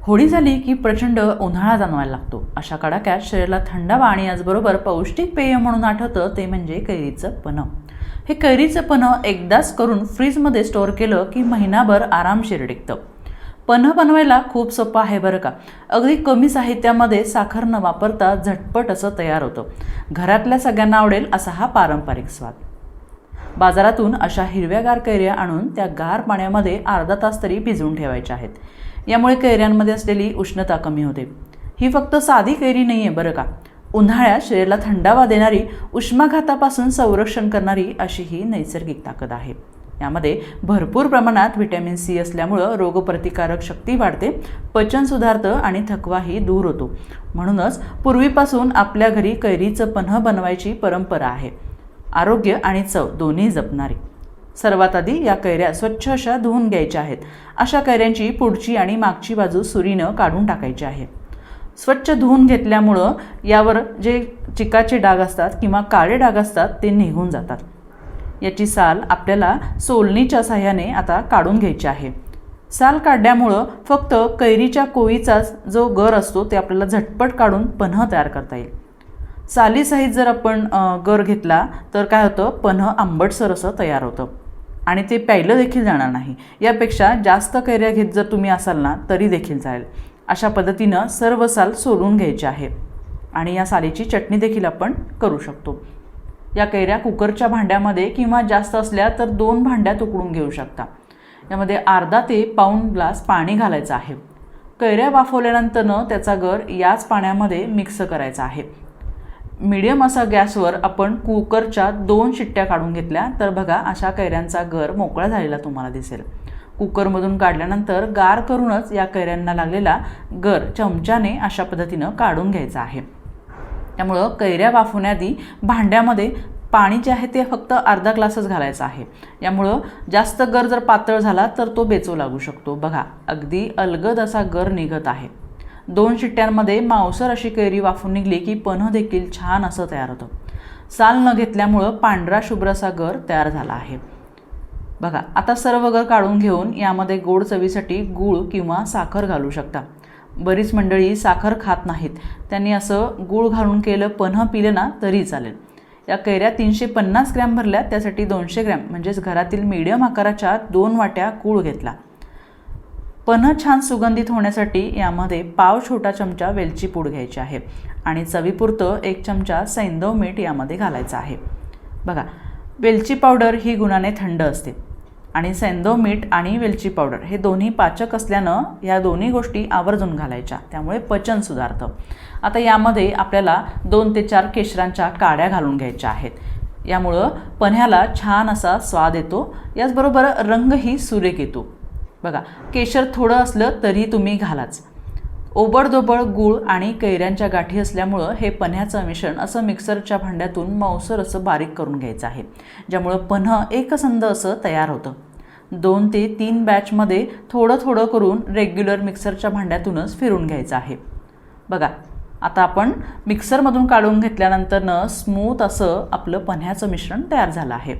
होळी झाली की प्रचंड उन्हाळा जाणवायला लागतो. अशा कडाक्यात शरीराला थंडावा आणि याचबरोबर पौष्टिक पेय म्हणून आठवतं ते म्हणजे कैरीचं पन्ह. हे कैरीचं पन्ह एकदाच करून फ्रीजमध्ये स्टोअर केलं की महिनाभर आरामशीर टिकतं. पन्ह बनवायला खूप सोपं आहे बरं का. अगदी कमी साहित्यामध्ये साखर न वापरता झटपट असं तयार होतं. घरातल्या सगळ्यांना आवडेल असा हा पारंपरिक स्वाद. बाजारातून अशा हिरव्यागार कैऱ्या आणून त्या गार पाण्यामध्ये अर्धा तास तरी भिजवून ठेवायच्या आहेत. यामुळे कैऱ्यांमध्ये असलेली उष्णता कमी होते. ही फक्त साधी कैरी नाही आहे बरं का. उन्हाळ्यात शरीराला थंडावा देणारी, उष्माघातापासून संरक्षण करणारी अशी ही नैसर्गिक ताकद आहे. यामध्ये भरपूर प्रमाणात व्हिटॅमिन सी असल्यामुळं रोगप्रतिकारक शक्ती वाढते, पचन सुधारतं आणि थकवाही दूर होतो. म्हणूनच पूर्वीपासून आपल्या घरी कैरीचं पन्ह बनवायची परंपरा आहे. आरोग्य आणि चव दोन्ही जपणारी. सर्वात आधी या कैऱ्या स्वच्छ अशा धुवून घ्यायच्या आहेत. अशा कैऱ्यांची पुढची आणि मागची बाजू सुरीनं काढून टाकायची आहे. स्वच्छ धुवून घेतल्यामुळं यावर जे चिकाचे डाग असतात किंवा काळे डाग असतात ते निघून जातात. याची साल आपल्याला सोलणीच्या साह्याने आता काढून घ्यायची आहे. साल काढल्यामुळं फक्त कैरीच्या कोळीचाच जो गर असतो ते आपल्याला झटपट काढून पन्ह तयार करता येईल. सालीसहित जर आपण गर घेतला तर काय होतं, पन्ह आंबटसर असं तयार होतं आणि ते प्यायलं देखील जाणार नाही. यापेक्षा जास्त कैऱ्या घेत जर तुम्ही असाल ना तरी देखील चालेल. अशा पद्धतीनं सर्व साल सोलून घ्यायची आहे आणि या सालीची चटणी देखील आपण करू शकतो. या कैऱ्या कुकरच्या भांड्यामध्ये किंवा जास्त असल्या तर 2 भांड्यात उकळून घेऊ शकता. यामध्ये अर्धा ते पाऊण ग्लास पाणी घालायचं आहे. कैऱ्या वाफवल्यानंतरनं त्याचा गर याच पाण्यामध्ये मिक्स करायचा आहे. मीडियम असा गॅसवर आपण कुकरच्या 2 शिट्ट्या काढून घेतल्या तर बघा अशा कैऱ्यांचा गर मोकळा झालेला तुम्हाला दिसेल. कुकरमधून काढल्यानंतर गार करूनच या कैऱ्यांना लागलेला गर चमच्याने अशा पद्धतीनं काढून घ्यायचा आहे. त्यामुळं कैऱ्या वाफवण्याआधी भांड्यामध्ये पाणी जे आहे ते फक्त अर्धा ग्लासच घालायचं आहे. यामुळं जास्त गर जर पातळ झाला तर तो बेचू लागू शकतो. बघा अगदी अलगद असा गर निघत आहे. 2 शिट्ट्यांमध्ये मावसर अशी कैरी वाफून निघली की पन्ह देखील छान असं तयार होतं. साल न घेतल्यामुळं पांढरा शुभ्र असा गर तयार झाला आहे. बघा आता सर्व गर काढून घेऊन यामध्ये गोड चवीसाठी गूळ किंवा साखर घालू शकता. बरीच मंडळी साखर खात नाहीत, त्यांनी असं गूळ घालून केलं पन्ह पिलं ना तरी चालेल. या कैऱ्या 350 ग्रॅम भरल्या, त्यासाठी 200 ग्रॅम म्हणजेच घरातील मीडियम आकाराच्या 2 वाट्या गूळ घेतला. पन्ह छान सुगंधित होण्यासाठी यामध्ये पाव छोटा चमचा वेलची पूड घ्यायची आहे आणि चवीपुरतं 1 चमचा सैंधव मीठ यामध्ये घालायचं आहे. बघा वेलची पावडर ही गुणाने थंड असते आणि सैंधव मीठ आणि वेलची पावडर हे दोन्ही पाचक असल्यानं या दोन्ही गोष्टी आवर्जून घालायच्या, त्यामुळे पचन सुधारतं. आता यामध्ये आपल्याला 2 ते 4 केशरांच्या काड्या घालून घ्यायच्या आहेत. यामुळं पन्ह्याला छान असा स्वाद येतो, याचबरोबर रंगही सुरेख येतो. बघा केशर थोडं असलं तरी तुम्ही घालाच. ओबडधोबड गूळ आणि कैऱ्यांच्या गाठी असल्यामुळं हे पन्ह्याचं मिश्रण असं मिक्सरच्या भांड्यातून मऊसर असं बारीक करून घ्यायचं आहे, ज्यामुळं पन्ह एकसंध असं तयार होतं. 2 ते 3 बॅचमध्ये थोडं थोडं करून रेग्युलर मिक्सरच्या भांड्यातूनच फिरून घ्यायचं आहे. बघा आता आपण मिक्सरमधून काढून घेतल्यानंतरनं स्मूथ असं आपलं पन्ह्याचं मिश्रण तयार झालं आहे.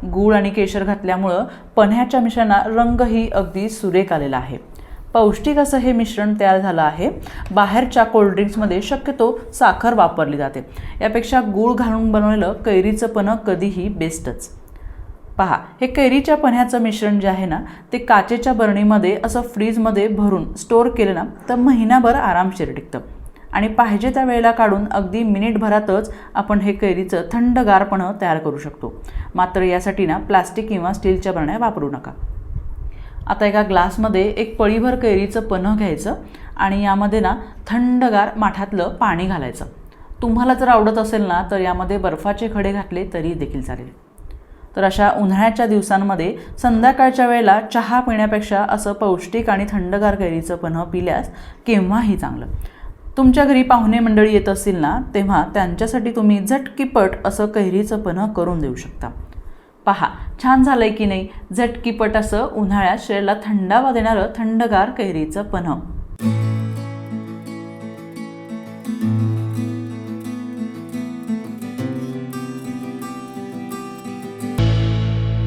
गूळ आणि केशर घातल्यामुळं पन्ह्याच्या मिश्रणात रंगही अगदी सुरेख आलेला आहे. पौष्टिक असं हे मिश्रण तयार झालं आहे. बाहेरच्या कोल्ड्रिंक्समध्ये शक्यतो साखर वापरली जाते, यापेक्षा गूळ घालून बनवलेलं कैरीचं पन्ह कधीही बेस्टच. पहा हे कैरीच्या पन्ह्याचं मिश्रण जे आहे ना ते काचेच्या बरणीमध्ये असं फ्रीजमध्ये भरून स्टोअर केलं ना तर महिनाभर आरामशीर टिकतं आणि पाहिजे त्या वेळेला काढून अगदी मिनिटभरातच आपण हे कैरीचं थंडगार पन्ह तयार करू शकतो. मात्र यासाठी ना प्लास्टिक किंवा स्टीलच्या बरण्या वापरू नका. आता एका ग्लासमध्ये 1 पळीभर कैरीचं पन्ह घ्यायचं आणि यामध्ये ना थंडगार माठातलं पाणी घालायचं. तुम्हाला जर आवडत असेल ना तर यामध्ये बर्फाचे खडे घातले तरी देखील चालेल. तर अशा उन्हाळ्याच्या दिवसांमध्ये संध्याकाळच्या वेळेला चहा पिण्यापेक्षा असं पौष्टिक आणि थंडगार कैरीचं पन्ह पिल्यास केव्हाही चांगलं. तुमच्या घरी पाहुणे मंडळी येत असतील ना तेव्हा त्यांच्यासाठी तुम्ही झटकीपट असं कैरीचं पन्ह करून देऊ शकता. पहा छान झालंय की नाही, झटकीपट असं उन्हाळ्यात शरीराला थंडावा देणारं थंडगार कैरीचं पन्ह.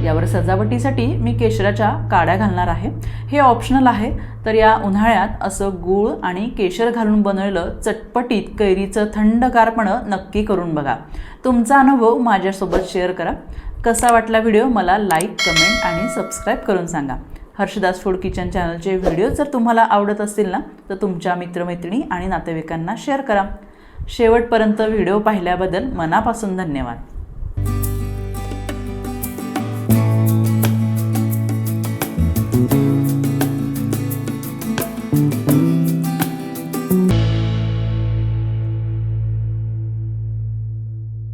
यावर सजावटीसाठी मी केशराच्या काड्या घालणार आहे. हे ऑप्शनल आहे, तर या उन्हाळ्यात असं गूळ आणि केशर घालून बनवलेलं चटपटीत कैरीचं थंडगारपणं नक्की करून बघा. तुमचा अनुभव माझ्यासोबत शेअर करा. कसा वाटला व्हिडिओ मला लाईक, कमेंट आणि सबस्क्राईब करून सांगा. हर्षदास फूड किचन चॅनलचे व्हिडिओ जर तुम्हाला आवडत असतील ना तर तुमच्या मित्रमैत्रिणी आणि नातेवाईकांना शेअर करा. शेवटपर्यंत व्हिडिओ पाहिल्याबद्दल मनापासून धन्यवाद.